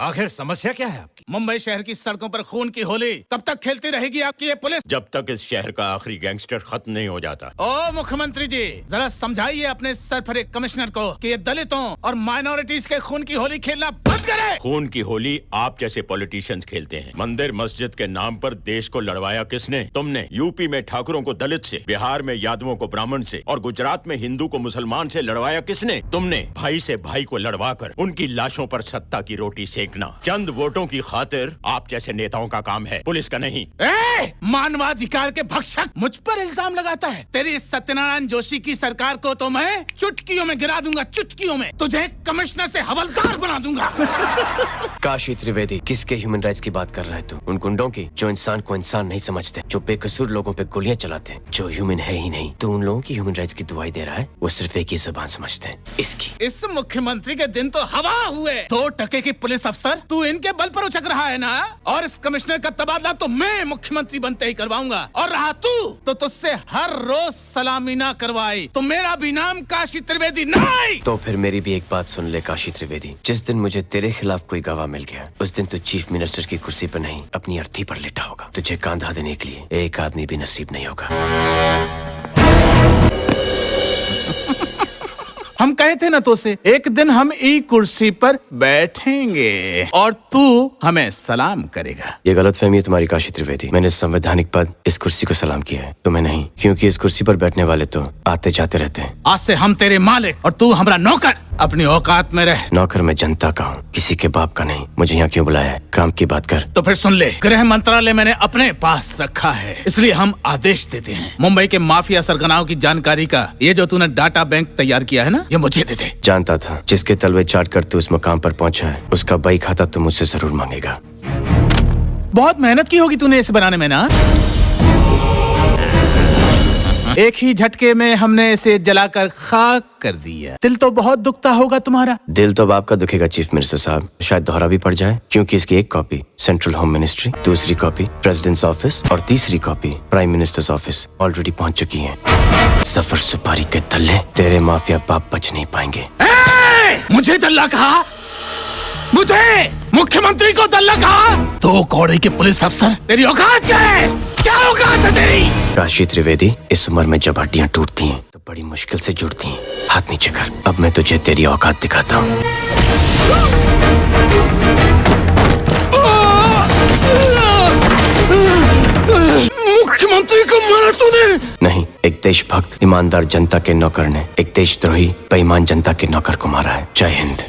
आखिर समस्या क्या है आपकी? मुंबई शहर की सड़कों पर खून की होली कब तक खेलती रहेगी आपकी ये पुलिस? जब तक इस शहर का आखिरी गैंगस्टर खत्म नहीं हो जाता। ओ मुख्यमंत्री जी, जरा समझाइए अपने सरफरे कमिश्नर को कि ये दलितों और माइनॉरिटीज के खून की होली खेलना बंद करे। खून की होली आप जैसे पॉलिटिशियंस खेलते हैं। मंदिर मस्जिद के नाम पर देश को लड़वाया किसने? तुमने। यूपी में ठाकुरों को दलित से, बिहार में यादवों को ब्राह्मण से और गुजरात में हिंदू को मुसलमान से लड़वाया किसने? तुमने। भाई से भाई को लड़वा कर उनकी लाशों पर सत्ता की रोटी सेकना चंद वोटों की खातिर आप जैसे नेताओं का काम है, पुलिस का नहीं। मानवाधिकार के भक्षक मुझ पर इल्जाम लगाता है। तेरी इस सत्यनारायण जोशी की सरकार को तो मैं चुटकियों में गिरा दूंगा, चुटकियों में। तुझे कमिश्नर से हवलदार बना दूंगा। काशी त्रिवेदी, किसके ह्यूमन राइट्स की बात कर रहा है तू? उन गुंडों की जो इंसान को इंसान नहीं समझते, जो बेकसूर लोगों पे गोलियां चलाते हैं, जो ह्यूमन है ही नहीं। तो उन लोगों की ह्यूमन राइट्स की दुआई दे रहा है। वो सिर्फ एक ही जुबान समझते हैं, इसकी। इस मुख्यमंत्री के दिन तो हवा हुए। 2 टके की पुलिस अफसर तू इनके बल पर उछक रहा है ना? और इस कमिश्नर का तबादला तो मैं मुख्यमंत्री बनते ही करवाऊंगा। और रहा तू तो तुझसे हर रोज सलामी ना करवाई तो मेरा भी नाम काशी त्रिवेदी नहीं। तो फिर मेरी भी एक बात सुन ले काशी त्रिवेदी, जिस दिन मुझे तेरे खिलाफ कोई गवाह मिल गया, उस दिन तू चीफ मिनिस्टर की कुर्सी पर नहीं, अपनी अर्थी पर लेटा होगा। तुझे कांधा देने के लिए एक आदमी भी नसीब नहीं होगा। हम कहे थे ना तो से एक दिन हम ई कुर्सी पर बैठेंगे और तू हमें सलाम करेगा। ये गलतफहमी है तुम्हारी काशी त्रिवेदी। मैंने संवैधानिक पद इस कुर्सी को सलाम किया है, तुम्हें नहीं। क्योंकि इस कुर्सी पर बैठने वाले तो आते जाते रहते हैं। आज से हम तेरे मालिक और तू हमारा नौकर। अपनी औकात में रह। नौकर मैं जनता का हूँ, किसी के बाप का नहीं। मुझे यहाँ क्यों बुलाया है? काम की बात कर। तो फिर सुन ले, गृह मंत्रालय मैंने अपने पास रखा है, इसलिए हम आदेश देते हैं मुंबई के माफिया सरगनाओं की जानकारी का ये जो तूने डाटा बैंक तैयार किया है ना, ये मुझे दे दे। जानता था जिसके तलवे चाट कर तू उस मुकाम पर पहुंचा है, उसका बही खाता तू मुझसे जरूर मांगेगा। बहुत मेहनत की होगी तूने इसे बनाने में ना? एक ही झटके में हमने इसे जलाकर खाक कर दिया। दिल तो बहुत दुखता होगा तुम्हारा। दिल तो बाप का दुखेगा चीफ मिनिस्टर साहब। शायद दोहरा भी पड़ जाए, क्योंकि इसकी एक कॉपी सेंट्रल होम मिनिस्ट्री, दूसरी कॉपी प्रेसिडेंट्स ऑफिस और तीसरी copy prime minister's office already पहुंच चुकी है। सफर सुपारी के तल्ले तेरे माफिया बाप बच नहीं पाएंगे। मुझे दल्ला कहा? मुझे मुख्यमंत्री को दल्ला कहा? 2 कौड़े के पुलिस अफसर, तेरी औकात क्या है? क्या औकात है तेरी? काशी त्रिवेदी, इस उम्र में जब हड्डियां टूटती हैं तो बड़ी मुश्किल से जुड़ती हैं। हाथ नीचे कर, अब मैं तुझे तेरी औकात दिखाता हूँ। मुख्यमंत्री को मारा तूने? नहीं, एक देशभक्त ईमानदार जनता के नौकर ने एक देशद्रोही बेईमान जनता के नौकर को मारा है। जय हिंद।